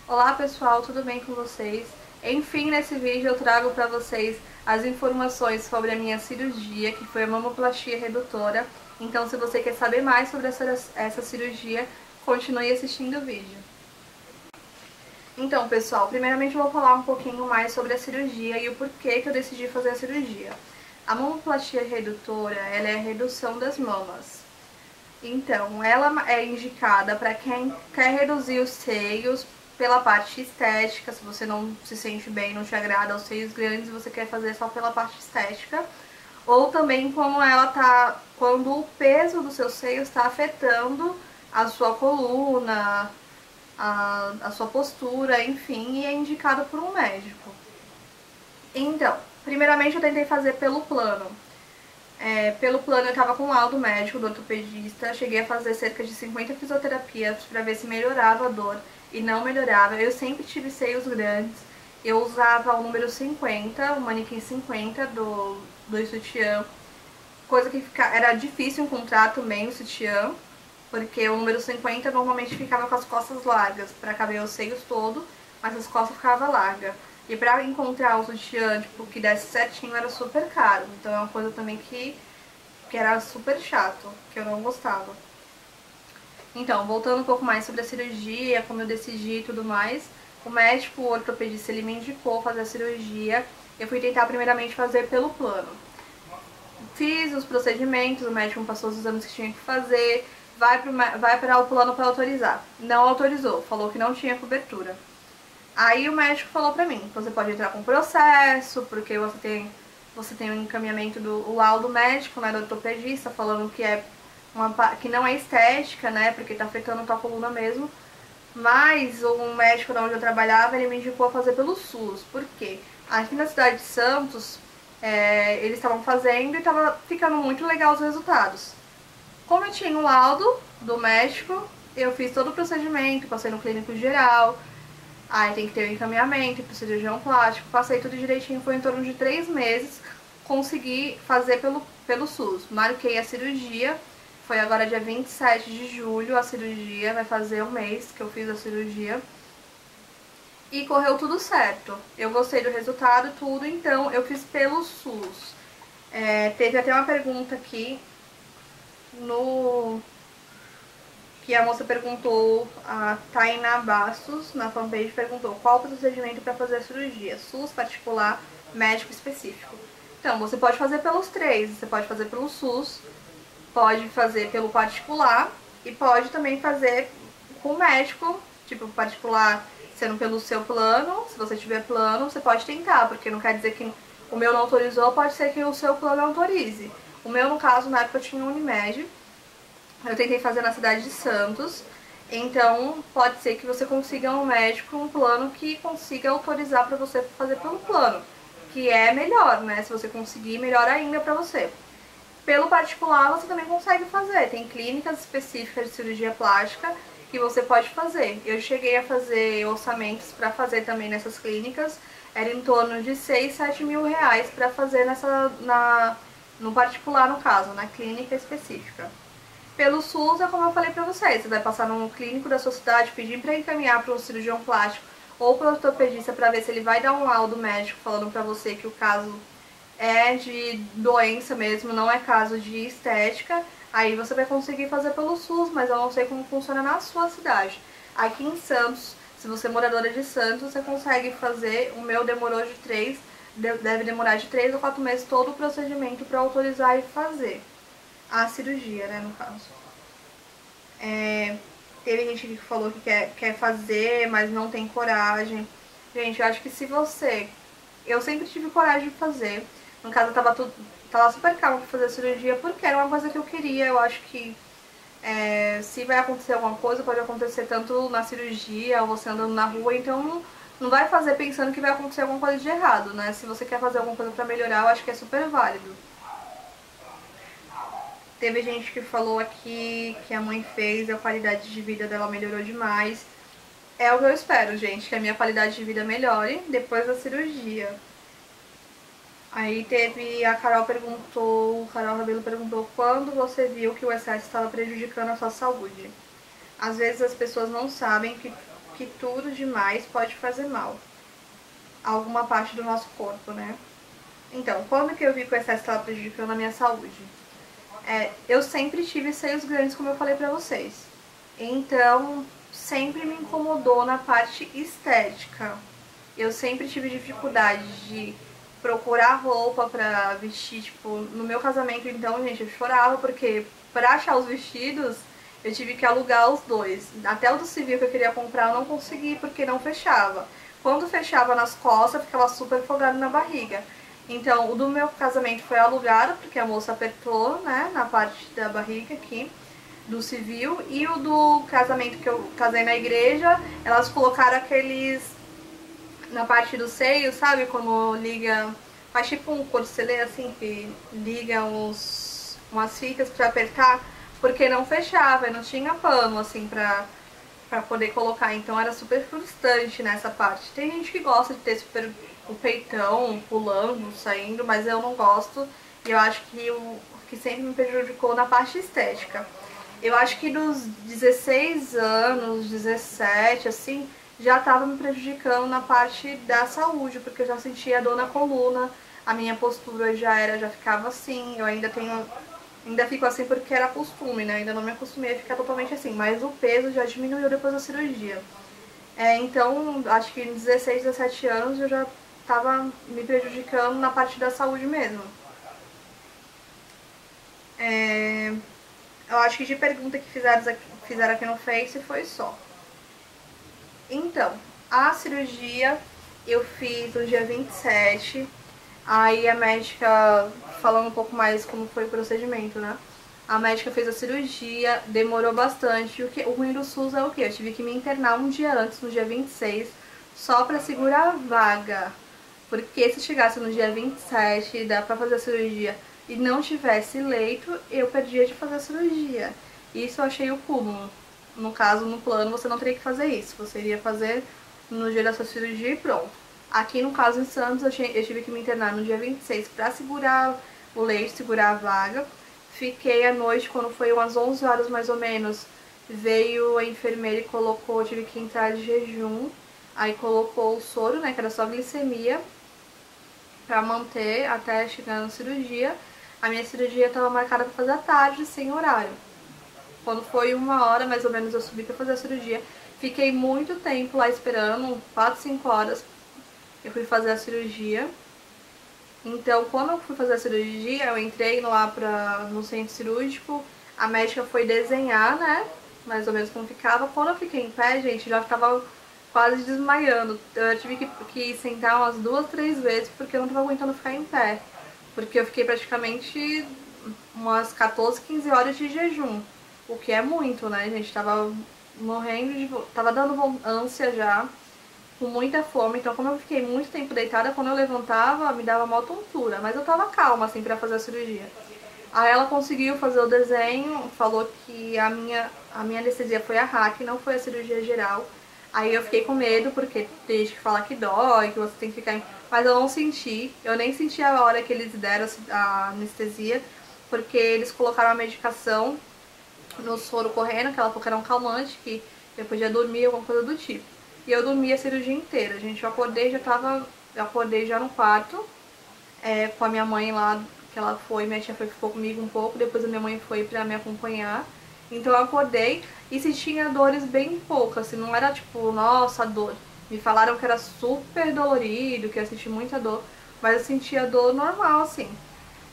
Olá pessoal, tudo bem com vocês? Enfim, nesse vídeo eu trago para vocês as informações sobre a minha cirurgia, que foi a mamoplastia redutora. Então, se você quer saber mais sobre essa cirurgia, continue assistindo o vídeo. Então, pessoal, primeiramente eu vou falar um pouquinho mais sobre a cirurgia e o porquê que eu decidi fazer a cirurgia. A mamoplastia redutora, ela é a redução das mamas. Então, ela é indicada para quem quer reduzir os seios pela parte estética, se você não se sente bem, não te agrada os seios grandes, você quer fazer só pela parte estética, ou também quando o peso dos seus seios está afetando a sua coluna, a sua postura, enfim, e é indicado por um médico. Então, primeiramente eu tentei fazer pelo plano. Pelo plano eu tava com um laudo médico do ortopedista, cheguei a fazer cerca de 50 fisioterapias pra ver se melhorava a dor e não melhorava. Eu sempre tive seios grandes, eu usava o número 50, o manequim 50 do sutiã, coisa que era difícil encontrar também o sutiã, porque o número 50 normalmente ficava com as costas largas pra caber os seios todo, mas as costas ficavam largas. E pra encontrar o sutiã, tipo, que desse certinho era super caro. Então é uma coisa também que era super chato, que eu não gostava. Então, voltando um pouco mais sobre a cirurgia, como eu decidi e tudo mais, o médico, o ortopedista, ele me indicou fazer a cirurgia. Eu fui tentar primeiramente fazer pelo plano. Fiz os procedimentos, o médico me passou os exames que tinha que fazer, vai para o plano para autorizar. Não autorizou, falou que não tinha cobertura. Aí o médico falou pra mim, você pode entrar com processo, porque você tem um encaminhamento do laudo médico, né, do ortopedista, falando que não é estética, né, porque tá afetando a tua coluna mesmo. Mas o médico da onde eu trabalhava, ele me indicou a fazer pelo SUS. Por quê? Aqui na cidade de Santos, eles estavam fazendo e tava ficando muito legal os resultados. Como eu tinha o laudo do médico, eu fiz todo o procedimento, passei no clínico geral. Aí tem que ter o encaminhamento pro cirurgião plástico, passei tudo direitinho, foi em torno de 3 meses, consegui fazer pelo SUS. Marquei a cirurgia, foi agora dia 27 de julho a cirurgia, vai fazer um mês que eu fiz a cirurgia. E correu tudo certo. Eu gostei do resultado, tudo, então eu fiz pelo SUS. Teve até uma pergunta aqui que a moça perguntou, a Tainá Bastos, na fanpage, perguntou qual o procedimento para fazer a cirurgia, SUS, particular, médico específico. Então, você pode fazer pelos três, você pode fazer pelo SUS, pode fazer pelo particular e pode também fazer com médico, tipo particular sendo pelo seu plano. Se você tiver plano, você pode tentar, porque não quer dizer que o meu não autorizou, pode ser que o seu plano autorize. O meu, no caso, na época eu tinha um Unimed. Eu tentei fazer na cidade de Santos, então pode ser que você consiga um médico, um plano que consiga autorizar para você fazer pelo plano, que é melhor, né? Se você conseguir, melhor ainda para você. Pelo particular, você também consegue fazer, tem clínicas específicas de cirurgia plástica que você pode fazer. Eu cheguei a fazer orçamentos para fazer também nessas clínicas, era em torno de 6, 7 mil reais para fazer no particular, no caso, na clínica específica. Pelo SUS, é como eu falei pra vocês, você vai passar num clínico da sua cidade, pedir pra encaminhar para um cirurgião plástico ou para o ortopedista para ver se ele vai dar um laudo médico falando pra você que o caso é de doença mesmo, não é caso de estética. Aí você vai conseguir fazer pelo SUS, mas eu não sei como funciona na sua cidade. Aqui em Santos, se você é moradora de Santos, você consegue fazer. O meu demorou deve demorar de 3 ou 4 meses todo o procedimento para autorizar e fazer a cirurgia, né, no caso. Teve gente que falou que quer fazer, mas não tem coragem. Gente, eu acho que se você... Eu sempre tive coragem de fazer. No caso, eu tava super calma pra fazer a cirurgia, porque era uma coisa que eu queria. Eu acho que se vai acontecer alguma coisa, pode acontecer tanto na cirurgia ou você andando na rua, então não vai fazer pensando que vai acontecer alguma coisa de errado, né? Se você quer fazer alguma coisa pra melhorar, eu acho que é super válido. Teve gente que falou aqui que a mãe fez e a qualidade de vida dela melhorou demais. É o que eu espero, gente, que a minha qualidade de vida melhore depois da cirurgia. Aí teve, a Carol Rabelo perguntou quando você viu que o excesso estava prejudicando a sua saúde. Às vezes as pessoas não sabem que tudo demais pode fazer mal a alguma parte do nosso corpo, né? Então, quando que eu vi que o excesso estava prejudicando a minha saúde? Eu sempre tive seios grandes, como eu falei pra vocês. Então, sempre me incomodou na parte estética. Eu sempre tive dificuldade de procurar roupa pra vestir, tipo, no meu casamento, então, gente, eu chorava porque pra achar os vestidos, eu tive que alugar os dois. Até o do civil que eu queria comprar, eu não consegui porque não fechava. Quando fechava nas costas, ficava super folgado na barriga. Então, o do meu casamento foi alugado, porque a moça apertou, né, na parte da barriga aqui, do civil. E o do casamento que eu casei na igreja, elas colocaram aqueles na parte do seio, sabe? Como liga, faz tipo um corselet assim, que liga umas fitas pra apertar, porque não fechava, e não tinha pano assim pra poder colocar, então era super frustrante nessa parte. Tem gente que gosta de ter super o peitão pulando, saindo, mas eu não gosto, e eu acho que o que sempre me prejudicou na parte estética. Eu acho que dos 16 anos, 17, assim, já estava me prejudicando na parte da saúde, porque eu já sentia dor na coluna, a minha postura já ficava assim, eu ainda fico assim porque era costume, né? Ainda não me acostumei a ficar totalmente assim, mas o peso já diminuiu depois da cirurgia. Então, acho que em 16, 17 anos eu já estava me prejudicando na parte da saúde mesmo. Eu acho que de pergunta que fizeram aqui no Face foi só. Então, a cirurgia eu fiz no dia 27. Aí a médica, falando um pouco mais como foi o procedimento, né? A médica fez a cirurgia, demorou bastante. O ruim do SUS é o quê? Eu tive que me internar um dia antes, no dia 26, só pra segurar a vaga. Porque se chegasse no dia 27, dá pra fazer a cirurgia, e não tivesse leito, eu perdia de fazer a cirurgia. Isso eu achei o cúmulo. No caso, no plano, você não teria que fazer isso. Você iria fazer no dia da sua cirurgia e pronto. Aqui, no caso, em Santos, eu tive que me internar no dia 26 pra segurar o leito, segurar a vaga. Fiquei à noite, quando foi umas 11 horas mais ou menos, veio a enfermeira e colocou, eu tive que entrar de jejum. Aí colocou o soro, né, que era só glicemia, pra manter até chegar na cirurgia. A minha cirurgia estava marcada pra fazer à tarde, sem horário. Quando foi 1 hora, mais ou menos, eu subi pra fazer a cirurgia. Fiquei muito tempo lá esperando, 4, 5 horas. Eu fui fazer a cirurgia. Então, quando eu fui fazer a cirurgia, eu entrei lá no centro cirúrgico. A médica foi desenhar, né, mais ou menos como ficava. Quando eu fiquei em pé, gente, já ficava quase desmaiando. Eu tive que sentar umas 2, 3 vezes, porque eu não tava aguentando ficar em pé. Porque eu fiquei praticamente umas 14, 15 horas de jejum. O que é muito, né, gente? Tava morrendo tava dando ânsia já, com muita fome. Então, como eu fiquei muito tempo deitada, quando eu levantava, me dava mó tontura. Mas eu tava calma, assim, pra fazer a cirurgia. Aí ela conseguiu fazer o desenho, falou que a minha anestesia foi a hack, não foi a cirurgia geral. Aí eu fiquei com medo, porque tem gente que fala que dói, que você tem que ficar... Mas eu não senti, eu nem senti a hora que eles deram a anestesia, porque eles colocaram a medicação no soro correndo, que ela falou que era um calmante, que eu podia dormir, alguma coisa do tipo. E eu dormi a cirurgia inteira, gente. Eu acordei já no quarto, com a minha mãe lá, que ela foi, minha tia ficou comigo um pouco, depois a minha mãe foi pra me acompanhar. Então eu acordei e sentia dores bem poucas, assim, não era tipo, nossa, dor. Me falaram que era super dolorido, que eu senti muita dor, mas eu sentia dor normal, assim.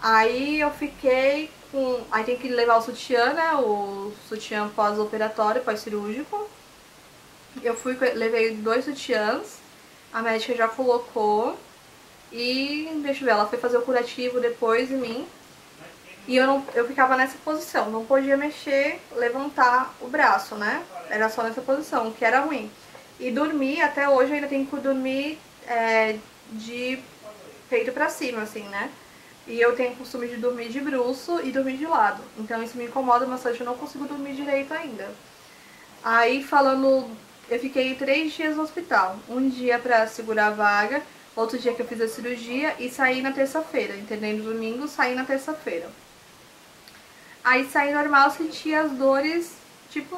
Aí eu fiquei com... Aí tem que levar o sutiã, né, o sutiã pós-operatório, pós-cirúrgico. Levei 2 sutiãs, a médica já colocou. E, deixa eu ver, ela foi fazer o curativo depois em mim. E eu ficava nessa posição, não podia mexer, levantar o braço, né? Era só nessa posição, o que era ruim. E dormir, até hoje eu ainda tenho que dormir de peito pra cima, assim, né? E eu tenho o costume de dormir de bruço e dormir de lado. Então isso me incomoda bastante, eu não consigo dormir direito ainda. Aí eu fiquei 3 dias no hospital. Um dia pra segurar a vaga, outro dia que eu fiz a cirurgia e saí na terça-feira. Entendendo? Domingo, saí na terça-feira. Aí saí normal, senti as dores, tipo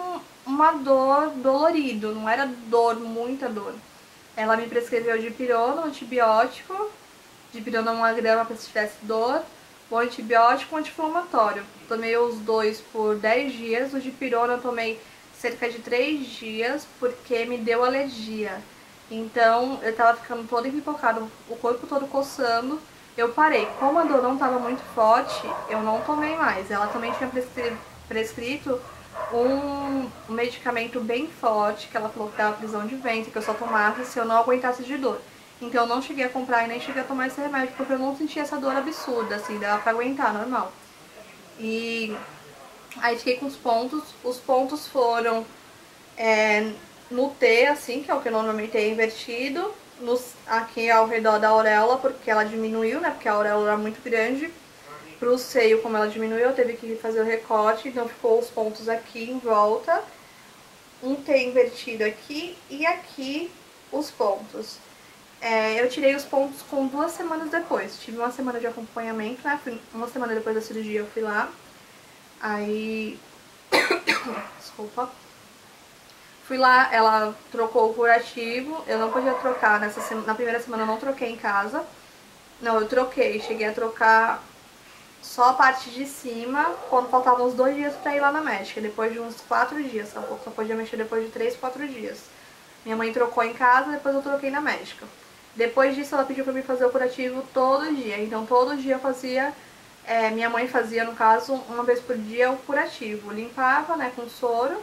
uma dor dolorido, não era dor, muita dor. Ela me prescreveu dipirona, um antibiótico, dipirona 1 grama para se tivesse dor, o antibiótico e um anti-inflamatório. Tomei os dois por 10 dias, o dipirona eu tomei cerca de 3 dias porque me deu alergia. Então eu tava ficando toda empipocada, o corpo todo coçando. Eu parei. Como a dor não estava muito forte, eu não tomei mais. Ela também tinha prescrito um medicamento bem forte, que ela falou que dava prisão de ventre, que eu só tomasse se eu não aguentasse de dor. Então eu não cheguei a comprar e nem cheguei a tomar esse remédio, porque eu não sentia essa dor absurda, assim, dava pra aguentar, normal. E aí fiquei com os pontos foram no T, assim, que é o que eu normalmente é invertido, aqui ao redor da auréola, porque ela diminuiu, né, porque a auréola era muito grande. Pro seio, como ela diminuiu, eu teve que fazer o recorte, então ficou os pontos aqui em volta, um T invertido aqui e aqui os pontos. Eu tirei os pontos com 2 semanas depois, tive uma semana de acompanhamento, né, uma semana depois da cirurgia eu fui lá, aí, desculpa, fui lá, ela trocou o curativo, eu não podia trocar, na primeira semana eu não troquei em casa, não, eu troquei, cheguei a trocar só a parte de cima, quando faltavam uns 2 dias pra ir lá na médica, depois de uns 4 dias, só podia mexer depois de 3, 4 dias. Minha mãe trocou em casa, depois eu troquei na médica. Depois disso ela pediu pra mim fazer o curativo todo dia, então todo dia eu fazia, minha mãe fazia no caso, uma vez por dia o curativo, limpava, né, com soro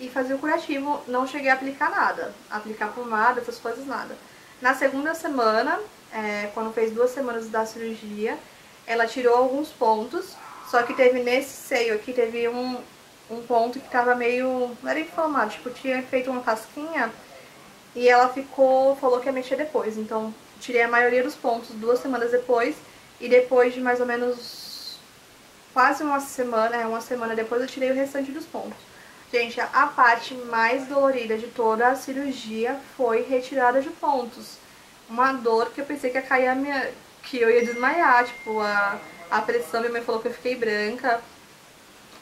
e fazia o curativo, não cheguei a aplicar nada, aplicar pomada, essas coisas nada. Na segunda semana, quando fez 2 semanas da cirurgia, ela tirou alguns pontos, só que teve nesse seio aqui, teve um ponto que tava meio, não era inflamado, tipo, tinha feito uma casquinha e ela falou que ia mexer depois. Então, tirei a maioria dos pontos 2 semanas depois e depois de mais ou menos quase uma semana depois eu tirei o restante dos pontos. Gente, a parte mais dolorida de toda a cirurgia foi retirada de pontos. Uma dor que eu pensei que ia cair que eu ia desmaiar, tipo, a pressão, minha mãe falou que eu fiquei branca.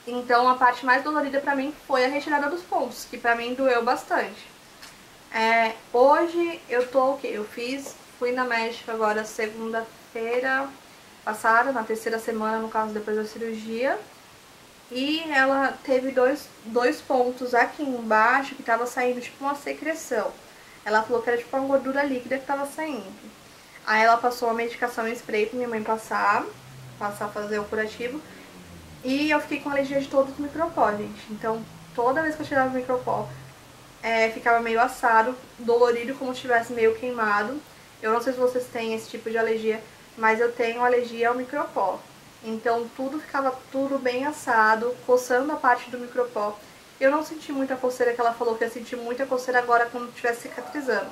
Então a parte mais dolorida pra mim foi a retirada dos pontos, que pra mim doeu bastante. Hoje eu tô o quê? Fui na médica agora segunda-feira passada, na 3ª semana, no caso, depois da cirurgia. E ela teve dois pontos aqui embaixo que tava saindo tipo uma secreção. Ela falou que era tipo uma gordura líquida que tava saindo. Aí ela passou uma medicação em spray pra minha mãe passar a fazer o curativo. E eu fiquei com alergia de todos os micropó, gente. Então, toda vez que eu tirava o micropó, ficava meio assado, dolorido, como se estivesse meio queimado. Eu não sei se vocês têm esse tipo de alergia, mas eu tenho alergia ao micropó. Então, ficava tudo bem assado, coçando a parte do micropó. Eu não senti muita coceira, que ela falou que ia sentir muita coceira agora quando estivesse cicatrizando.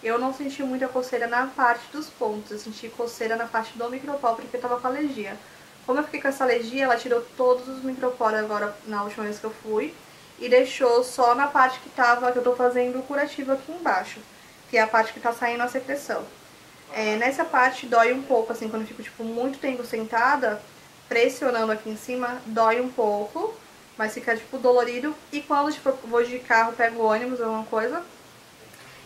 Eu não senti muita coceira na parte dos pontos, eu senti coceira na parte do micropó porque eu tava com alergia. Como eu fiquei com essa alergia, ela tirou todos os micropóros agora na última vez que eu fui e deixou só na parte que eu tô fazendo o curativo aqui embaixo, que é a parte que tá saindo a secreção. Nessa parte dói um pouco, assim, quando eu fico, tipo, muito tempo sentada, pressionando aqui em cima, dói um pouco, mas fica, tipo, dolorido. E quando, tipo, eu vou de carro, pego ônibus, alguma coisa,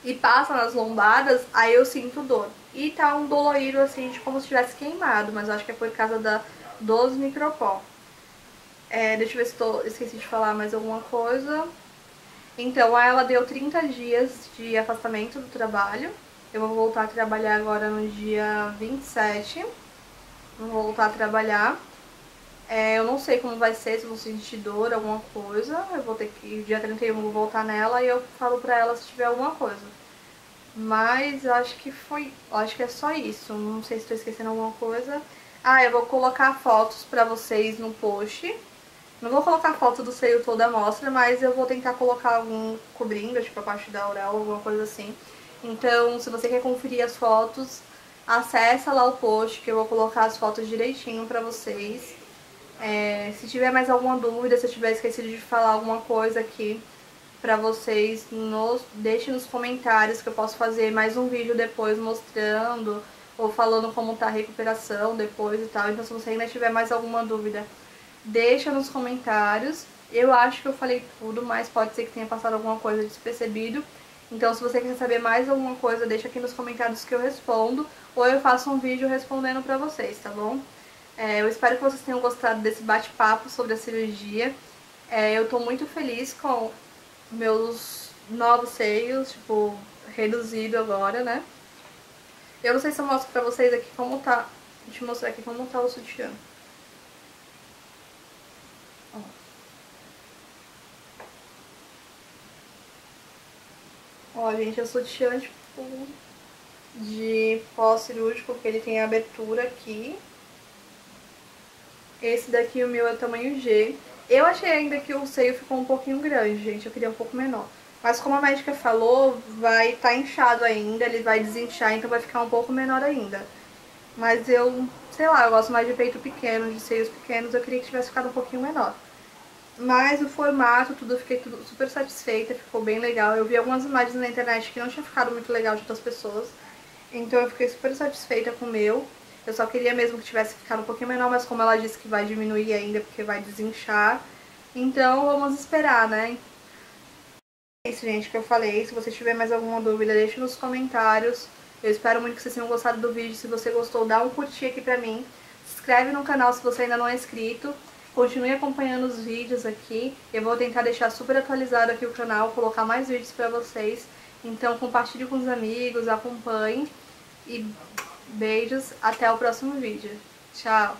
e passa nas lombadas, aí eu sinto dor. E tá um dolorido, assim, de como se tivesse queimado, mas eu acho que é por causa dos micropó. Deixa eu ver se esqueci de falar mais alguma coisa. Então, ela deu 30 dias de afastamento do trabalho. Eu vou voltar a trabalhar agora no dia 27. Vou voltar a trabalhar. Eu não sei como vai ser, se eu vou sentir dor, alguma coisa. Eu vou ter que, dia 31 eu vou voltar nela e eu falo pra ela se tiver alguma coisa. Mas eu acho que é só isso. Não sei se tô esquecendo alguma coisa. Eu vou colocar fotos pra vocês no post. Não vou colocar foto do seio toda à mostra, mas eu vou tentar colocar algum cobrindo, tipo a parte da auréola, alguma coisa assim. Então, se você quer conferir as fotos, acessa lá o post que eu vou colocar as fotos direitinho pra vocês. Se tiver mais alguma dúvida, se eu tiver esquecido de falar alguma coisa aqui pra vocês, deixe nos comentários que eu posso fazer mais um vídeo depois mostrando ou falando como tá a recuperação depois e tal. Então, se você ainda tiver mais alguma dúvida, deixa nos comentários. Eu acho que eu falei tudo, mas pode ser que tenha passado alguma coisa despercebido. Então, se você quer saber mais alguma coisa, deixa aqui nos comentários que eu respondo, ou eu faço um vídeo respondendo pra vocês, tá bom? Eu espero que vocês tenham gostado desse bate-papo sobre a cirurgia. Eu tô muito feliz com meus novos seios, tipo, reduzido agora, né? Eu não sei se eu mostro pra vocês aqui como tá. Deixa eu mostrar aqui como tá o sutiã. Ó. Ó, gente, é o sutiã, tipo, de pós-cirúrgico, que ele tem abertura aqui. Esse daqui, o meu, é tamanho G. Eu achei ainda que o seio ficou um pouquinho grande, gente. Eu queria um pouco menor. Mas como a médica falou, vai estar inchado ainda, ele vai desinchar, então vai ficar um pouco menor ainda. Mas eu, sei lá, eu gosto mais de peito pequeno, de seios pequenos. Eu queria que tivesse ficado um pouquinho menor. Mas o formato, tudo, eu fiquei super satisfeita, ficou bem legal. Eu vi algumas imagens na internet que não tinha ficado muito legal de outras pessoas. Então eu fiquei super satisfeita com o meu. Eu só queria mesmo que tivesse ficado um pouquinho menor, mas como ela disse que vai diminuir ainda, porque vai desinchar. Então vamos esperar, né? É isso, gente, que eu falei. Se você tiver mais alguma dúvida, deixe nos comentários. Eu espero muito que vocês tenham gostado do vídeo. Se você gostou, dá um curtir aqui pra mim. Se inscreve no canal se você ainda não é inscrito. Continue acompanhando os vídeos aqui. Eu vou tentar deixar super atualizado aqui o canal, colocar mais vídeos pra vocês. Então compartilhe com os amigos, acompanhe. E beijos, até o próximo vídeo. Tchau!